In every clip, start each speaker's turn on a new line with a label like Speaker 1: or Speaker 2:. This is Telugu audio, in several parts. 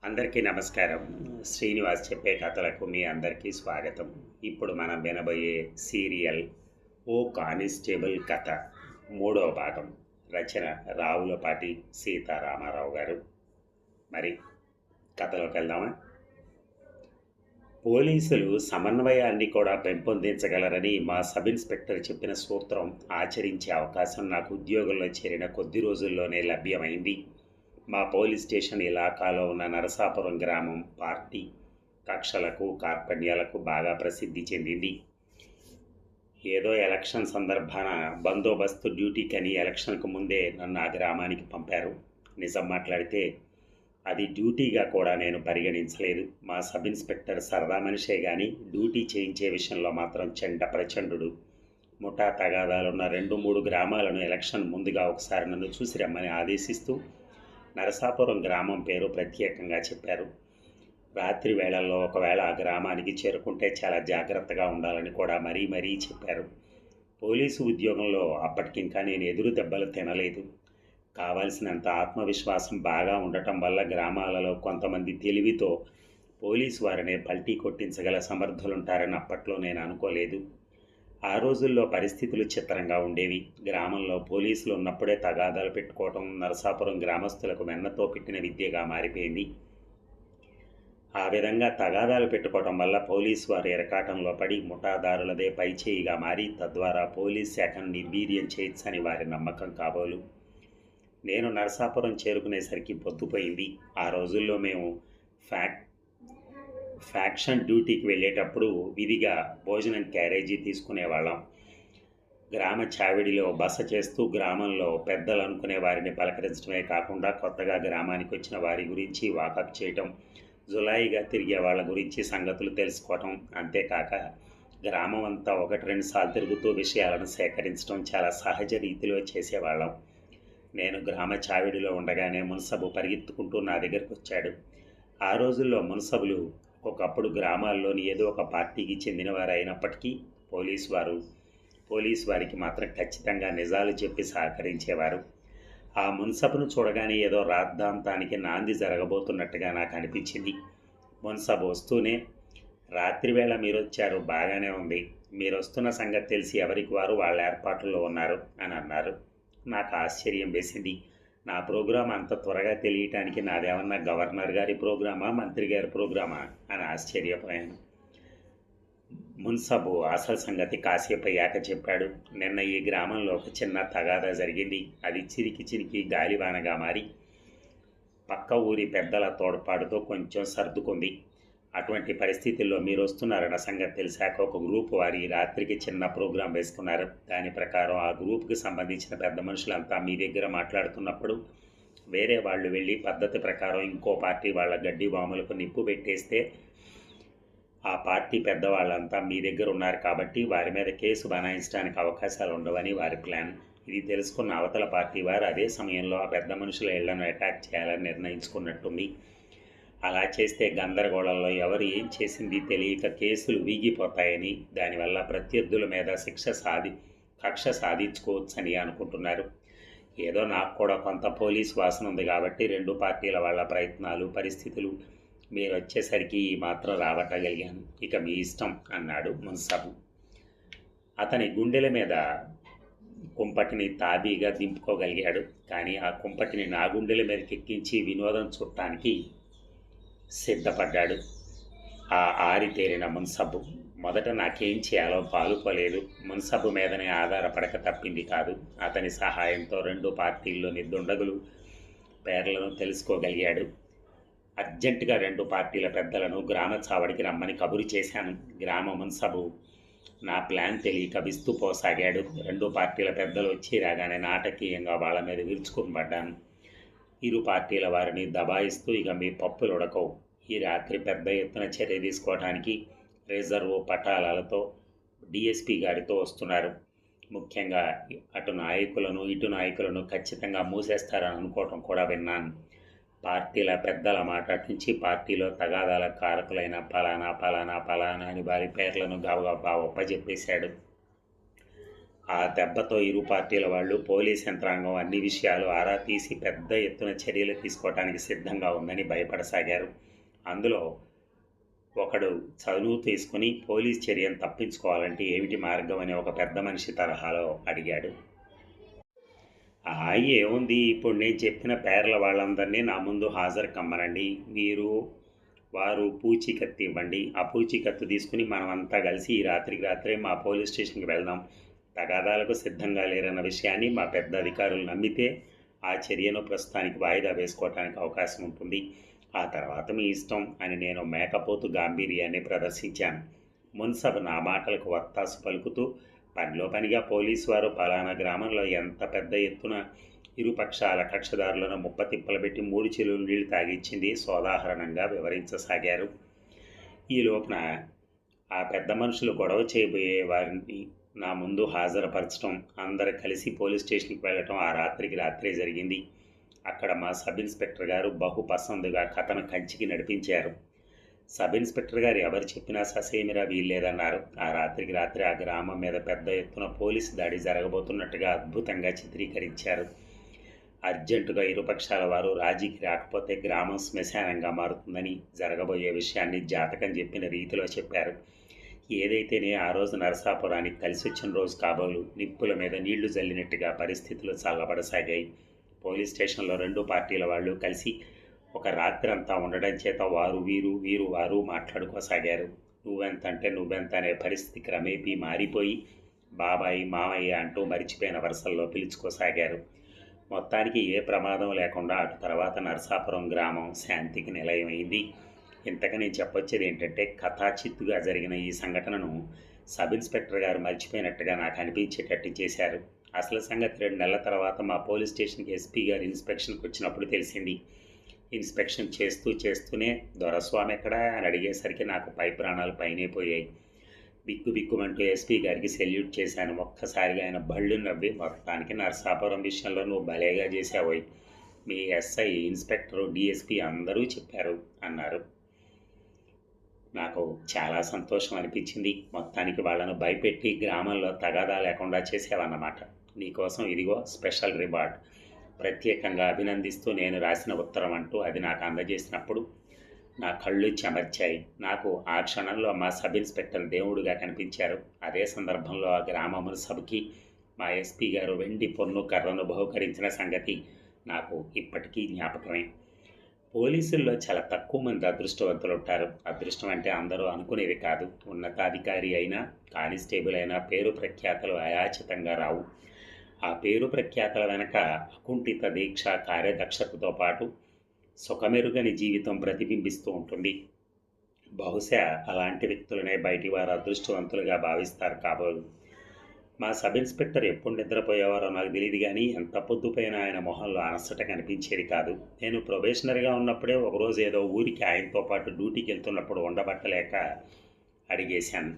Speaker 1: అందరికీ నమస్కారం. శ్రీనివాస్ చెప్పే కథలకు మీ అందరికీ స్వాగతం. ఇప్పుడు మనం వినబోయే సీరియల్ 'ఓ కానిస్టేబుల్ కథ' మూడవ భాగం. రచన రావులపాటి సీతారామారావు గారు. మరి కథలోకి వెళ్దామా? పోలీసులు సమన్వయాన్ని కూడా పెంపొందించగలరని మా సబ్ ఇన్స్పెక్టర్ చెప్పిన సూత్రం ఆచరించే అవకాశం నాకు ఉద్యోగంలో చేరిన కొద్ది రోజుల్లోనే లభ్యమైంది. మా పోలీస్ స్టేషన్ ఇలాకాలో ఉన్న నరసాపురం గ్రామం పార్టీ కక్షలకు కార్పణ్యాలకు బాగా ప్రసిద్ధి చెందింది. ఏదో ఎలక్షన్ సందర్భాన బందోబస్తు డ్యూటీకని ఎలక్షన్కు ముందే నన్ను ఆ గ్రామానికి పంపారు. నిజం మాట్లాడితే అది డ్యూటీగా కూడా నేను పరిగణించలేదు. మా సబ్ ఇన్స్పెక్టర్ సరదా మనిషే కానీ డ్యూటీ చేయించే విషయంలో మాత్రం చెండ ప్రచండు. ముఠా తగాదాలున్న 2-3 గ్రామాలను ఎలక్షన్ ముందుగా ఒకసారి నన్ను చూసి రమ్మని ఆదేశిస్తూ నరసాపురం గ్రామం పేరు ప్రత్యేకంగా చెప్పారు. రాత్రి వేళల్లో ఒకవేళ ఆ గ్రామానికి చేరుకుంటే చాలా జాగ్రత్తగా ఉండాలని కూడా మరీ చెప్పారు. పోలీసు ఉద్యోగంలో అప్పటికింకా నేను ఎదురు దెబ్బలు తినలేదు. కావాల్సినంత ఆత్మవిశ్వాసం బాగా ఉండటం వల్ల గ్రామాలలో కొంతమంది తెలివితో పోలీసు వారినే పల్టీ కొట్టించగల సమర్థులుంటారని అప్పట్లో నేను అనుకోలేదు. ఆ రోజుల్లో పరిస్థితులు చిత్రంగా ఉండేవి. గ్రామంలో పోలీసులు ఉన్నప్పుడే తగాదాలు పెట్టుకోవటం నరసాపురం గ్రామస్తులకు వెన్నతో పెట్టిన విద్యగా మారిపోయింది. ఆ విధంగా తగాదాలు పెట్టుకోవటం వల్ల పోలీసు వారు ఎరకాటంలో పడి ముఠాదారులదే పైచేయిగా మారి తద్వారా పోలీస్ శాఖను నిర్వీర్యం చేయొచ్చని వారి నమ్మకం కాబోలు. నేను నరసాపురం చేరుకునేసరికి పొద్దుపోయింది. ఆ రోజుల్లో మేము ఫ్యాక్షన్ డ్యూటీకి వెళ్ళేటప్పుడు విధిగా భోజనం క్యారేజీ తీసుకునేవాళ్ళం. గ్రామ చావిడిలో బస చేస్తూ గ్రామంలో పెద్దలు అనుకునే వారిని పలకరించడమే కాకుండా కొత్తగా గ్రామానికి వచ్చిన వారి గురించి వాకప్ చేయటం, జులాయిగా తిరిగే వాళ్ళ గురించి సంగతులు తెలుసుకోవటం, అంతేకాక గ్రామం అంతా 1-2 సార్లు తిరుగుతూ విషయాలను సేకరించడం చాలా సహజ రీతిలో చేసేవాళ్ళం. నేను గ్రామ చావిడిలో ఉండగానే మున్సబు పరిగెత్తుకుంటూ నా దగ్గరికి వచ్చాడు. ఆ రోజుల్లో మున్సబులు ఒకప్పుడు గ్రామాల్లోని ఏదో ఒక పార్టీకి చెందినవారు అయినప్పటికీ పోలీసు వారికి మాత్రం ఖచ్చితంగా నిజాలు చెప్పి సహకరించేవారు. ఆ మున్సబును చూడగానే ఏదో రాద్ధాంతానికి నాంది జరగబోతున్నట్టుగా నాకు అనిపించింది. మున్సబు వస్తూనే, రాత్రివేళ మీరొచ్చారు, బాగానే ఉంది. మీరు వస్తున్న సంగతి తెలిసి ఎవరికి వారు వాళ్ళ ఏర్పాట్లలో ఉన్నారు అని అన్నారు. నాకు ఆశ్చర్యం వేసింది. నా ప్రోగ్రాం అంత త్వరగా తెలియటానికి నాదేమన్నా గవర్నర్ గారి ప్రోగ్రామా, మంత్రి గారి ప్రోగ్రామా అని ఆశ్చర్యపోయాను. మున్సబు అసలు సంగతి కాసేపు అయ్యాక చెప్పాడు. నిన్న ఈ గ్రామంలో ఒక చిన్న తగాదా జరిగింది. అది చిరికి గాలివానగా మారి పక్క ఊరి పెద్దల తోడ్పాటుతో కొంచెం సర్దుకుంది. అటువంటి పరిస్థితుల్లో మీరు వస్తున్నారన్న సంగతి తెలిసాక ఒక గ్రూప్ వారి రాత్రికి చిన్న ప్రోగ్రాం వేసుకున్నారు. దాని ప్రకారం ఆ గ్రూప్కి సంబంధించిన పెద్ద మనుషులంతా మీ దగ్గర మాట్లాడుతున్నప్పుడు వేరే వాళ్ళు వెళ్ళి పద్ధతి ప్రకారం ఇంకో పార్టీ వాళ్ళ గడ్డి వాములకు నిప్పు పెట్టేస్తే ఆ పార్టీ పెద్దవాళ్ళంతా మీ దగ్గర ఉన్నారు కాబట్టి వారి మీద కేసు బనాయించడానికి అవకాశాలు ఉండవని వారి ప్లాన్. ఇది తెలుసుకున్న అవతల పార్టీ వారు అదే సమయంలో ఆ పెద్ద మనుషుల ఇళ్లను అటాక్ చేయాలని నిర్ణయించుకున్నట్టుంది. అలా చేస్తే గందరగోళంలో ఎవరు ఏం చేసింది తెలియక కేసులు వీగిపోతాయని, దానివల్ల ప్రత్యర్థుల మీద కక్ష సాధించుకోవచ్చని అనుకుంటున్నారు. ఏదో నాకు కూడా కొంత పోలీస్ వాసన ఉంది కాబట్టి 2 పార్టీల వాళ్ళ ప్రయత్నాలు, పరిస్థితులు మీరు వచ్చేసరికి మాత్రం రాబట్టగలిగాను. ఇక మీ ఇష్టం అన్నాడు మున్సబు. అతని గుండెల మీద కుంపటిని తాబీగా దింపుకోగలిగాడు. కానీ ఆ కుంపటిని నా గుండెల మీదకి ఎక్కించి వినోదం చుట్టానికి సిద్ధపడ్డాడు ఆ ఆరితేరిన మున్సబు. మొదట నాకేం చేయాలో పాలుపోలేదు. మున్సబు మీదనే ఆధారపడక తప్పింది కాదు. అతని సహాయంతో 2 పార్టీల్లోని దుండగులు పేర్లను తెలుసుకోగలిగాడు. అర్జెంటుగా 2 పార్టీల పెద్దలను గ్రామ చావడికి రమ్మని కబురు చేశాను. గ్రామ మున్సబు నా ప్లాన్ తెలియక విస్తుపోసాగాడు. 2 పార్టీల పెద్దలు వచ్చి రాగానే నాటకీయంగా వాళ్ళ మీద విరుచుకుని పడ్డాను. ఇరు పార్టీల వారిని దబాయిస్తూ, ఇక మీ పప్పులు ఉడకవు. ఈ రాత్రి పెద్ద ఎత్తున చర్య తీసుకోవడానికి రిజర్వ్ పటాలాలతో డిఎస్పీ గారితో వస్తున్నారు. ముఖ్యంగా అటు నాయకులను ఇటు నాయకులను ఖచ్చితంగా మూసేస్తారని అనుకోవటం కూడా విన్నాను. పార్టీల పెద్దల మాట నుంచి పార్టీలో తగాదాల కారకులైన ఫలానా అని వారి పేర్లను గబగబా ఒప్పజెప్పేశాడు. ఆ దెబ్బతో ఇరు పార్టీల వాళ్ళు పోలీస్ యంత్రాంగం అన్ని విషయాలు ఆరా తీసి పెద్ద ఎత్తున చర్యలు తీసుకోవడానికి సిద్ధంగా ఉందని భయపడసాగారు. అందులో ఒకడు చదువు తీసుకుని పోలీస్ చర్యను తప్పించుకోవాలంటే ఏమిటి మార్గం అని ఒక పెద్ద మనిషి తరహాలో అడిగాడు. ఏముంది, ఇప్పుడు నేను చెప్పిన పేర్ల వాళ్ళందరినీ నా ముందు హాజరు కమ్మనండి. వారు పూచీకత్తు ఇవ్వండి. ఆ పూచీకత్తు తీసుకుని మనమంతా కలిసి ఈ రాత్రికి రాత్రే మా పోలీస్ స్టేషన్కి వెళ్దాం. తగాదాలకు సిద్ధంగా లేరన్న విషయాన్ని మా పెద్ద అధికారులు నమ్మితే ఆ చర్యను ప్రస్తుతానికి వాయిదా వేసుకోవటానికి అవకాశం ఉంటుంది. ఆ తర్వాత మీ ఇష్టం అని నేను మేకపోతు గాంభీర్యాన్ని ప్రదర్శించాను. మున్సబ్ నా మాటలకు వత్తాసు పలుకుతూ, పనిలో పనిగా పోలీసు వారు పలానా గ్రామంలో ఎంత పెద్ద ఎత్తున ఇరుపక్షాల కక్షదారులను ముప్పతిప్పలు పెట్టి 3 చెరువులు నీళ్లు తాగిచ్చింది సోదాహరణంగా వివరించసాగారు. ఈ లోపున ఆ పెద్ద మనుషులు గొడవ చేయబోయే వారిని నా ముందు హాజరుపరచడం, అందరూ కలిసి పోలీస్ స్టేషన్కి వెళ్ళటం ఆ రాత్రికి రాత్రే జరిగింది. అక్కడ మా సబ్ ఇన్స్పెక్టర్ గారు బహుపసందుగా కథను కంచికి నడిపించారు. సబ్ ఇన్స్పెక్టర్ గారు ఎవరు చెప్పినా ససేమిరా వీల్లేదన్నారు. ఆ రాత్రికి రాత్రి ఆ గ్రామం మీద పెద్ద ఎత్తున పోలీసు దాడి జరగబోతున్నట్టుగా అద్భుతంగా చిత్రీకరించారు. అర్జెంటుగా ఇరుపక్షాల వారు రాజీకి రాకపోతే గ్రామం శ్మశానంగా మారుతుందని, జరగబోయే విషయాన్ని జాతకం చెప్పిన రీతిలో చెప్పారు. ఏదైతేనే ఆ రోజు నరసాపురానికి కలిసి వచ్చిన రోజు కాబోలు నిప్పుల మీద నీళ్లు జల్లినట్టుగా పరిస్థితులు చల్లబడసాగాయి. పోలీస్ స్టేషన్లో 2 పార్టీల వాళ్ళు కలిసి ఒక రాత్రి అంతా ఉండడం చేత వీరు వారు మాట్లాడుకోసాగారు. నువ్వెంత అనే పరిస్థితి క్రమేపీ మారిపోయి బాబాయి మామయ్య అంటూ మరిచిపోయిన వరుసల్లో పిలుచుకోసాగారు. మొత్తానికి ఏ ప్రమాదం లేకుండా అటు తర్వాత నరసాపురం గ్రామం శాంతికి నిలయమైంది. ఇంతకు నేను చెప్పొచ్చేది ఏంటంటే, కథాచిత్తుగా జరిగిన ఈ సంఘటనను సబ్ ఇన్స్పెక్టర్ గారు మర్చిపోయినట్టుగా నాకు అనిపించేటట్టు చేశారు. అసలు సంగతి 2 నెలల తర్వాత మా పోలీస్ స్టేషన్కి ఎస్పీ గారు ఇన్స్పెక్షన్కి వచ్చినప్పుడు తెలిసింది. ఇన్స్పెక్షన్ చేస్తూనే దొరస్వామి ఎక్కడా అని అడిగేసరికి నాకు పై ప్రాణాలు పైనే పోయాయి. బిక్కుమంటూ ఎస్పీ గారికి సెల్యూట్ చేశాను. ఒక్కసారిగా ఆయన బళ్ళు నవ్వి, మొత్తానికి నరసాపురం విషయంలో నువ్వు భలేగా చేశావోయ్, మీ ఎస్ఐ, ఇన్స్పెక్టరు, డిఎస్పీ అందరూ చెప్పారు అన్నారు. నాకు చాలా సంతోషం అనిపించింది. మొత్తానికి వాళ్ళను భయపెట్టి గ్రామంలో తగాదా లేకుండా చేసావన్నమాట. నీకోసం ఇదిగో స్పెషల్ రివార్డ్, ప్రత్యేకంగా అభినందిస్తూ నేను రాసిన ఉత్తరం అంటూ అది నాకు అందజేసినప్పుడు నా కళ్ళు చెమర్చాయి. నాకు ఆ క్షణంలో మా సబ్ ఇన్స్పెక్టర్ దేవుడుగా కనిపించారు. అదే సందర్భంలో ఆ గ్రామమును సభకి మా ఎస్పీ గారు వెండి పొన్ను కర్రను బహుకరించిన సంగతి నాకు ఇప్పటికీ జ్ఞాపకమే. పోలీసుల్లో చాలా తక్కువ మంది అదృష్టవంతులు ఉంటారు. అదృష్టం అంటే అందరూ అనుకునేది కాదు. ఉన్నతాధికారి అయినా, కానిస్టేబుల్ అయినా పేరు ప్రఖ్యాతలు అయాచితంగా రావు. ఆ పేరు ప్రఖ్యాతల వెనక అకుంఠిత దీక్ష, కార్యదక్షతతో పాటు సుఖమెరుగని జీవితం ప్రతిబింబిస్తూ ఉంటుంది. బహుశా అలాంటి వ్యక్తులనే బయటి వారు అదృష్టవంతులుగా భావిస్తారు కాబోలు. మా సబ్ ఇన్స్పెక్టర్ ఎప్పుడు నిద్రపోయేవారో నాకు తెలియదు, కానీ ఎంత పొద్దుపోయినా ఆయన మొహంలో అలసట కనిపించేది కాదు. నేను ప్రొబేషనరీగా ఉన్నప్పుడే ఒకరోజు ఏదో ఊరికి ఆయనతో పాటు డ్యూటీకి వెళ్తున్నప్పుడు ఉండబట్టలేక అడిగేశాను,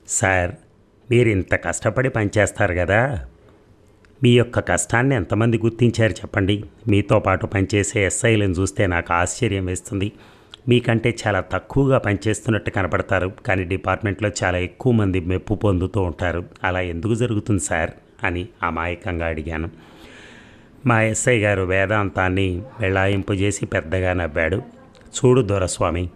Speaker 1: సార్, మీరు ఇంత కష్టపడి పనిచేస్తారు కదా, మీ యొక్క కష్టాన్ని ఎంతమంది గుర్తించారు చెప్పండి. మీతో పాటు పనిచేసే ఎస్ఐలను చూస్తే నాకు ఆశ్చర్యం వేస్తుంది. మీకంటే చాలా తక్కువగా పనిచేస్తున్నట్టు కనపడతారు, కానీ డిపార్ట్మెంట్లో చాలా ఎక్కువ మంది మెప్పు పొందుతూ ఉంటారు. అలా ఎందుకు జరుగుతుంది సార్ అని అమాయకంగా అడిగాను. మా ఎస్ఐ గారు వేదాంతాన్ని వెళ్లాయింపు చేసి పెద్దగా నవ్వాడు. చూడు దొరస్వామి,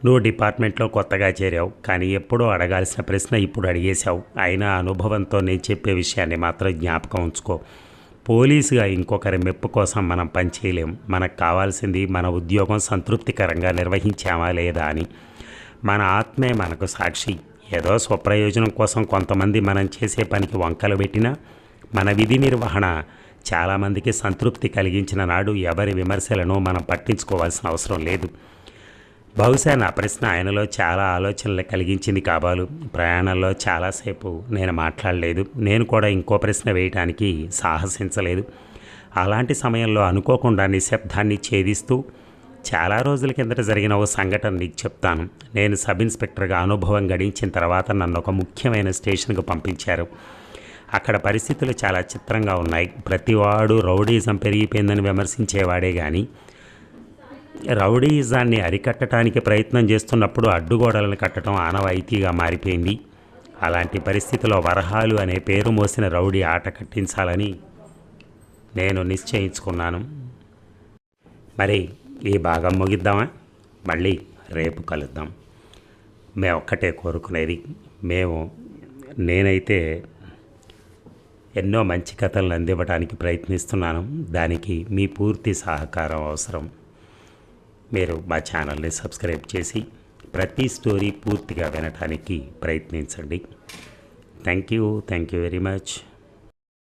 Speaker 1: నువ్వు డిపార్ట్మెంట్లో కొత్తగా చేరావు, కానీ ఎప్పుడూ అడగాల్సిన ప్రశ్న ఇప్పుడు అడిగేశావు. అయినా అనుభవంతో నేను చెప్పే విషయాన్ని మాత్రం జ్ఞాపకం ఉంచుకో. పోలీసుగా ఇంకొకరి మెప్పు కోసం మనం పనిచేయలేం. మనకు కావాల్సింది మన ఉద్యోగం సంతృప్తికరంగా నిర్వహించామా లేదా అని. మన ఆత్మే మనకు సాక్షి. ఏదో స్వప్రయోజనం కోసం కొంతమంది మనం చేసే పనికి వంకలు పెట్టినా మన విధి నిర్వహణ చాలామందికి సంతృప్తి కలిగించిన నాడు ఎవరి విమర్శలను మనం పట్టించుకోవాల్సిన అవసరం లేదు. బహుశా నా ప్రశ్న ఆయనలో చాలా ఆలోచనలు కలిగించింది కాబోలు. ప్రయాణంలో చాలాసేపు నేను మాట్లాడలేదు. నేను కూడా ఇంకో ప్రశ్న వేయటానికి సాహసించలేదు. అలాంటి సమయంలో అనుకోకుండా నిశ్శబ్దాన్ని ఛేదిస్తూ, చాలా రోజుల కిందట జరిగిన ఓ సంఘటన నీకు చెప్తాను. నేను సబ్ ఇన్స్పెక్టర్గా అనుభవం గడించిన తర్వాత నన్ను ఒక ముఖ్యమైన స్టేషన్కు పంపించారు. అక్కడ పరిస్థితులు చాలా చిత్రంగా ఉన్నాయి. ప్రతివాడు రౌడీజం పెరిగిపోయిందని విమర్శించేవాడే కానీ రౌడీయిజాన్ని అరికట్టడానికి ప్రయత్నం చేస్తున్నప్పుడు అడ్డుగోడలను కట్టడం ఆనవాయితీగా మారిపోయింది. అలాంటి పరిస్థితిలో వరహాలు అనే పేరు మోసిన రౌడీ ఆట కట్టించాలని నేను నిశ్చయించుకున్నాను. మరి ఈ భాగం ముగిద్దామా? మళ్ళీ రేపు కలుద్దాం. మేము ఒక్కటే కోరుకునేది, నేనైతే ఎన్నో మంచి కథలను అందివ్వడానికి ప్రయత్నిస్తున్నాను. దానికి మీ పూర్తి సహకారం అవసరం. మీరు మా ఛానల్ని సబ్స్క్రైబ్ చేసి ప్రతి స్టోరీ పూర్తిగా వినటానికి ప్రయత్నించండి. Thank you very much.